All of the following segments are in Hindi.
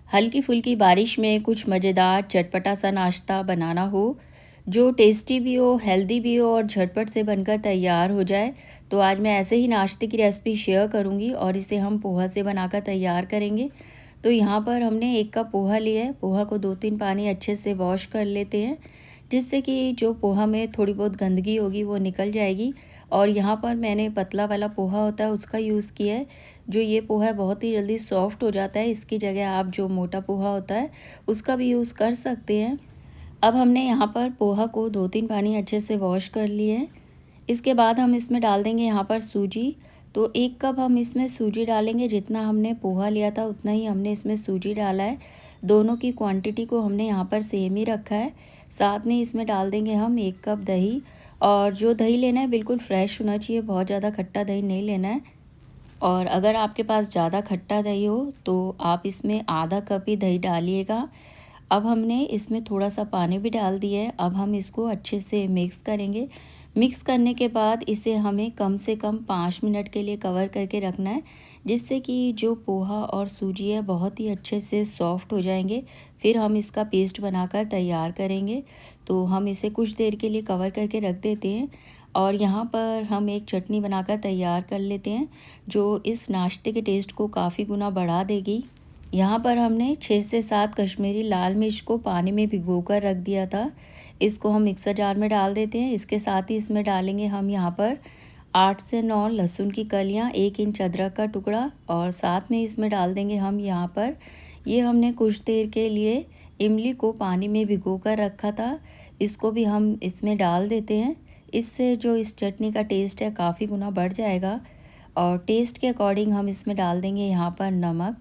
हल्की फुल्की बारिश में कुछ मज़ेदार चटपटा सा नाश्ता बनाना हो जो टेस्टी भी हो, हेल्दी भी हो और झटपट से बनकर तैयार हो जाए। तो आज मैं ऐसे ही नाश्ते की रेसिपी शेयर करूंगी और इसे हम पोहा से बनाकर तैयार करेंगे। तो यहाँ पर हमने 1 कप पोहा लिया है। पोहा को 2-3 पानी अच्छे से वॉश कर लेते हैं, जिससे कि जो पोहा में थोड़ी बहुत गंदगी होगी वो निकल जाएगी। और यहाँ पर मैंने पतला वाला पोहा होता है उसका यूज़ किया है। जो ये पोहा है बहुत ही जल्दी सॉफ्ट हो जाता है। इसकी जगह आप जो मोटा पोहा होता है उसका भी यूज़ कर सकते हैं। अब हमने यहाँ पर पोहा को 2-3 पानी अच्छे से वॉश कर लिए हैं। इसके बाद हम इसमें डाल देंगे यहाँ पर सूजी। तो 1 कप हम इसमें सूजी डालेंगे। जितना हमने पोहा लिया था उतना ही हमने इसमें सूजी डाला है। दोनों की क्वांटिटी को हमने यहाँ पर सेम ही रखा है। साथ में इसमें डाल देंगे हम 1 कप दही। और जो दही लेना है बिल्कुल फ्रेश होना चाहिए, बहुत ज़्यादा खट्टा दही नहीं लेना है। और अगर आपके पास ज़्यादा खट्टा दही हो तो आप इसमें आधा कप ही दही डालिएगा। अब हमने इसमें थोड़ा सा पानी भी डाल दिया है। अब हम इसको अच्छे से मिक्स करेंगे। मिक्स करने के बाद इसे हमें कम से कम 5 मिनट के लिए कवर करके रखना है, जिससे कि जो पोहा और सूजी है बहुत ही अच्छे से सॉफ्ट हो जाएंगे। फिर हम इसका पेस्ट बनाकर तैयार करेंगे। तो हम इसे कुछ देर के लिए कवर करके रख देते हैं। और यहाँ पर हम एक चटनी बनाकर तैयार कर लेते हैं, जो इस नाश्ते के टेस्ट को काफ़ी गुना बढ़ा देगी। यहाँ पर हमने 6 से 7 कश्मीरी लाल मिर्च को पानी में भिगोकर रख दिया था। इसको हम मिक्सर जार में डाल देते हैं। इसके साथ ही इसमें डालेंगे हम यहाँ पर 8 से 9 लहसुन की कलियाँ, 1 इंच अदरक का टुकड़ा और साथ में इसमें डाल देंगे हम यहाँ पर ये हमने कुछ देर के लिए इमली को पानी में भिगोकर रखा था। इसको भी हम इसमें डाल देते हैं। इससे जो इस चटनी का टेस्ट है काफ़ी गुना बढ़ जाएगा। और टेस्ट के अकॉर्डिंग हम इसमें डाल देंगे यहाँ पर नमक।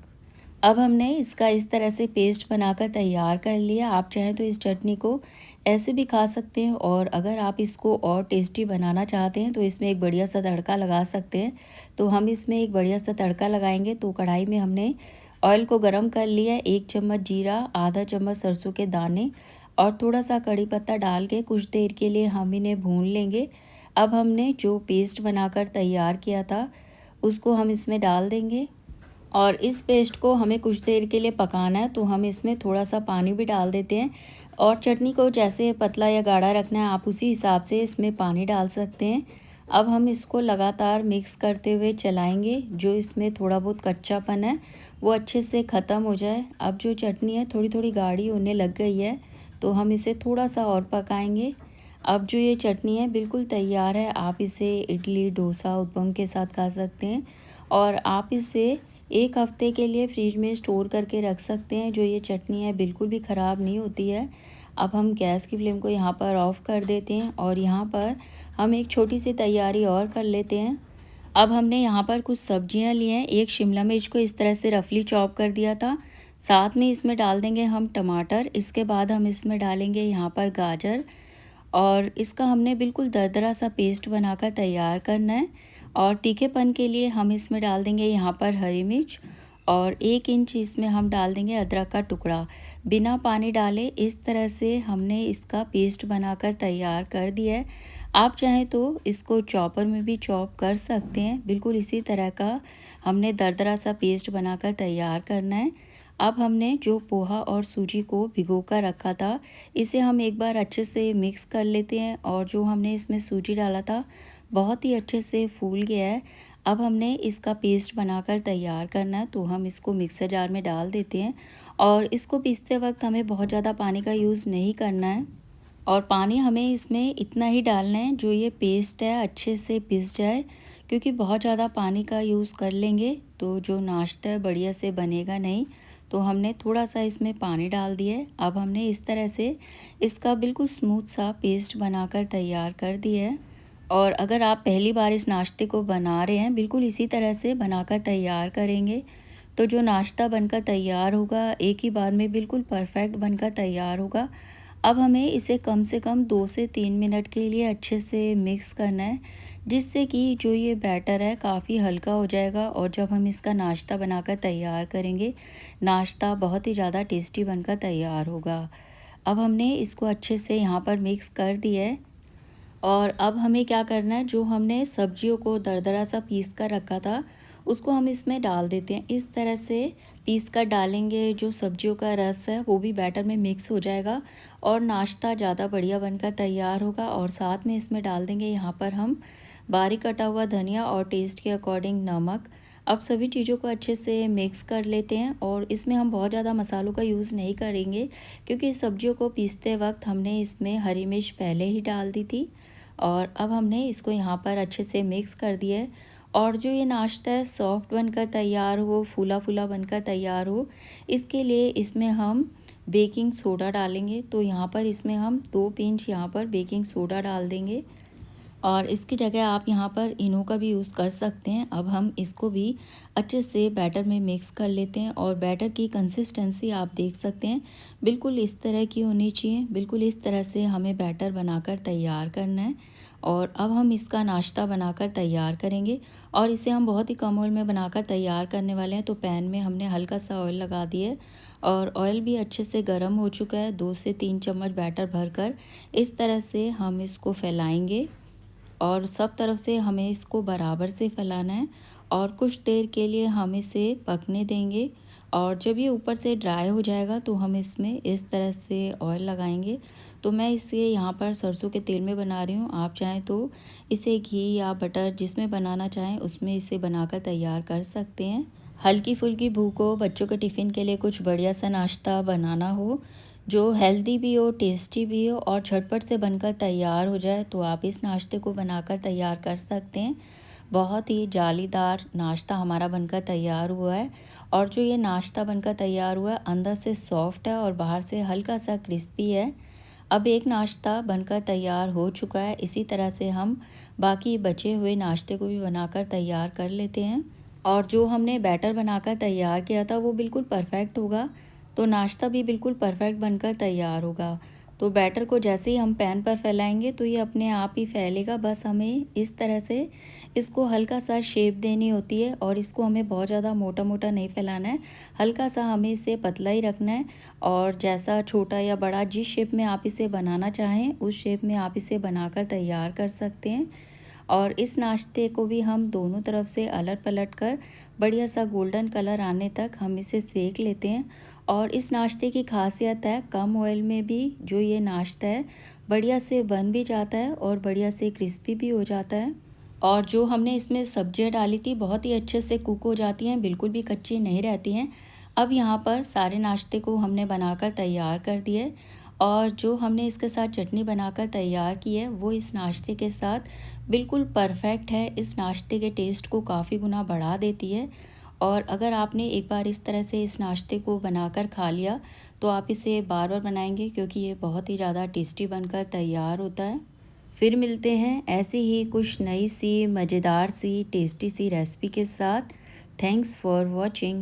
अब हमने इसका इस तरह से पेस्ट बनाकर तैयार कर लिया। आप चाहें तो इस चटनी को ऐसे भी खा सकते हैं, और अगर आप इसको और टेस्टी बनाना चाहते हैं तो इसमें एक बढ़िया सा तड़का लगा सकते हैं। तो हम इसमें एक बढ़िया सा तड़का लगाएंगे। तो कढ़ाई में हमने ऑयल को गरम कर लिया है। 1 चम्मच जीरा, आधा चम्मच सरसों के दाने और थोड़ा सा कड़ी पत्ता डाल के कुछ देर के लिए हम इन्हें भून लेंगे। अब हमने जो पेस्ट बनाकर तैयार किया था उसको हम इसमें डाल देंगे। और इस पेस्ट को हमें कुछ देर के लिए पकाना है। तो हम इसमें थोड़ा सा पानी भी डाल देते हैं। और चटनी को जैसे पतला या गाढ़ा रखना है आप उसी हिसाब से इसमें पानी डाल सकते हैं। अब हम इसको लगातार मिक्स करते हुए चलाएंगे, जो इसमें थोड़ा बहुत कच्चापन है वो अच्छे से ख़त्म हो जाए। अब जो चटनी है थोड़ी थोड़ी गाढ़ी होने लग गई है, तो हम इसे थोड़ा सा और पकाएंगे। अब जो ये चटनी है बिल्कुल तैयार है। आप इसे इडली, डोसा, उत्पम के साथ खा सकते हैं। और आप इसे 1 हफ्ते के लिए फ्रिज में स्टोर करके रख सकते हैं। जो ये चटनी है बिल्कुल भी ख़राब नहीं होती है। अब हम गैस की फ्लेम को यहाँ पर ऑफ़ कर देते हैं और यहाँ पर हम एक छोटी सी तैयारी और कर लेते हैं। अब हमने यहाँ पर कुछ सब्जियाँ ली हैं। एक शिमला मिर्च को इस तरह से रफली चॉप कर दिया था। साथ में इसमें डाल देंगे हम टमाटर। इसके बाद हम इसमें डालेंगे यहाँ पर गाजर, और इसका हमने बिल्कुल दरदरा सा पेस्ट बनाकर तैयार करना है। और तीखेपन के लिए हम इसमें डाल देंगे यहाँ पर हरी मिर्च और 1 इंच इसमें हम डाल देंगे अदरक का टुकड़ा। बिना पानी डाले इस तरह से हमने इसका पेस्ट बनाकर तैयार कर दिया है। आप चाहें तो इसको चॉपर में भी चॉप कर सकते हैं। बिल्कुल इसी तरह का हमने दरदरा सा पेस्ट बनाकर तैयार करना है। अब हमने जो पोहा और सूजी को भिगो कर रखा था इसे हम एक बार अच्छे से मिक्स कर लेते हैं। और जो हमने इसमें सूजी डाला था बहुत ही अच्छे से फूल गया है। अब हमने इसका पेस्ट बनाकर तैयार करना है। तो हम इसको मिक्सर जार में डाल देते हैं। और इसको पीसते वक्त हमें बहुत ज़्यादा पानी का यूज़ नहीं करना है। और पानी हमें इसमें इतना ही डालना है जो ये पेस्ट है अच्छे से पिस जाए, क्योंकि बहुत ज़्यादा पानी का यूज़ कर लेंगे तो जो नाश्ता है बढ़िया से बनेगा नहीं। तो हमने थोड़ा सा इसमें पानी डाल दिया है। अब हमने इस तरह से इसका बिल्कुल स्मूथ सा पेस्ट बनाकर तैयार कर दिया है। और अगर आप पहली बार इस नाश्ते को बना रहे हैं बिल्कुल इसी तरह से बनाकर तैयार करेंगे तो जो नाश्ता बनकर तैयार होगा एक ही बार में बिल्कुल परफेक्ट बनकर तैयार होगा। अब हमें इसे कम से कम 2 से 3 मिनट के लिए अच्छे से मिक्स करना है, जिससे कि जो ये बैटर है काफ़ी हल्का हो जाएगा। और जब हम इसका नाश्ता बनाकर तैयार करेंगे नाश्ता बहुत ही ज़्यादा टेस्टी बनकर तैयार होगा। अब हमने इसको अच्छे से यहाँ पर मिक्स कर दिया है। और अब हमें क्या करना है, जो हमने सब्जियों को दरदरा सा पीस कर रखा था उसको हम इसमें डाल देते हैं। इस तरह से पीस कर डालेंगे, जो सब्जियों का रस है वो भी बैटर में मिक्स हो जाएगा और नाश्ता ज़्यादा बढ़िया बनकर तैयार होगा। और साथ में इसमें डाल देंगे यहाँ पर हम बारीक कटा हुआ धनिया और टेस्ट के अकॉर्डिंग नमक। अब सभी चीज़ों को अच्छे से मिक्स कर लेते हैं और इसमें हम बहुत ज़्यादा मसालों का यूज़ नहीं करेंगे, क्योंकि सब्जियों को पीसते वक्त हमने इसमें हरी मिर्च पहले ही डाल दी थी। और अब हमने इसको यहाँ पर अच्छे से मिक्स कर दिया है। और जो ये नाश्ता है सॉफ्ट बनकर तैयार हो, फूला फूला बनकर तैयार हो, इसके लिए इसमें हम बेकिंग सोडा डालेंगे। तो यहाँ पर इसमें हम 2 पिंच यहाँ पर बेकिंग सोडा डाल देंगे और इसकी जगह आप यहाँ पर इनो का भी यूज़ कर सकते हैं। अब हम इसको भी अच्छे से बैटर में मिक्स कर लेते हैं और बैटर की कंसिस्टेंसी आप देख सकते हैं, बिल्कुल इस तरह की होनी चाहिए। बिल्कुल इस तरह से हमें बैटर बनाकर तैयार करना है। और अब हम इसका नाश्ता बनाकर तैयार करेंगे और इसे हम बहुत ही कम ऑयल में बनाकर तैयार करने वाले हैं। तो पैन में हमने हल्का सा ऑयल लगा दिया है और ऑयल भी अच्छे से गर्म हो चुका है। 2 से 3 चम्मच बैटर भरकर इस तरह से हम इसको फैलाएंगे और सब तरफ से हमें इसको बराबर से फैलाना है और कुछ देर के लिए हम इसे पकने देंगे। और जब ये ऊपर से ड्राई हो जाएगा तो हम इसमें इस तरह से ऑयल लगाएंगे। तो मैं इसे यहाँ पर सरसों के तेल में बना रही हूँ। आप चाहें तो इसे घी या बटर जिसमें बनाना चाहें उसमें इसे बनाकर तैयार कर सकते हैं। हल्की फुल्की भूख हो, बच्चों के टिफ़िन के लिए कुछ बढ़िया सा नाश्ता बनाना हो जो हेल्दी भी हो, टेस्टी भी हो और झटपट से बनकर तैयार हो जाए, तो आप इस नाश्ते को बनाकर तैयार कर सकते हैं। बहुत ही जालीदार नाश्ता हमारा बनकर तैयार हुआ है। और जो ये नाश्ता बनकर तैयार हुआ है अंदर से सॉफ्ट है और बाहर से हल्का सा क्रिस्पी है। अब एक नाश्ता बनकर तैयार हो चुका है। इसी तरह से हम बाकी बचे हुए नाश्ते को भी बनाकर तैयार कर लेते हैं। और जो हमने बैटर बनाकर तैयार किया था वो बिल्कुल परफेक्ट होगा, तो नाश्ता भी बिल्कुल परफेक्ट बनकर तैयार होगा। तो बैटर को जैसे ही हम पैन पर फैलाएंगे तो ये अपने आप ही फैलेगा। बस हमें इस तरह से इसको हल्का सा शेप देनी होती है और इसको हमें बहुत ज़्यादा मोटा मोटा नहीं फैलाना है, हल्का सा हमें इसे पतला ही रखना है। और जैसा छोटा या बड़ा जिस शेप में आप इसे बनाना चाहें उस शेप में आप इसे बनाकर तैयार कर सकते हैं। और इस नाश्ते को भी हम दोनों तरफ से अलट पलट कर बढ़िया सा गोल्डन कलर आने तक हम इसे सेक लेते हैं। और इस नाश्ते की खासियत है कम ऑयल में भी जो ये नाश्ता है बढ़िया से बन भी जाता है और बढ़िया से क्रिस्पी भी हो जाता है। और जो हमने इसमें सब्जियां डाली थी बहुत ही अच्छे से कुक हो जाती हैं, बिल्कुल भी कच्ची नहीं रहती हैं। अब यहाँ पर सारे नाश्ते को हमने बनाकर तैयार कर दिया है और जो हमने इसके साथ चटनी बनाकर तैयार की है वो इस नाश्ते के साथ बिल्कुल परफेक्ट है। इस नाश्ते के टेस्ट को काफ़ी गुना बढ़ा देती है। और अगर आपने एक बार इस तरह से इस नाश्ते को बनाकर खा लिया तो आप इसे बार बार बनाएंगे, क्योंकि ये बहुत ही ज़्यादा टेस्टी बनकर तैयार होता है। फिर मिलते हैं ऐसी ही कुछ नई सी मज़ेदार सी टेस्टी सी रेसिपी के साथ। Thanks for watching.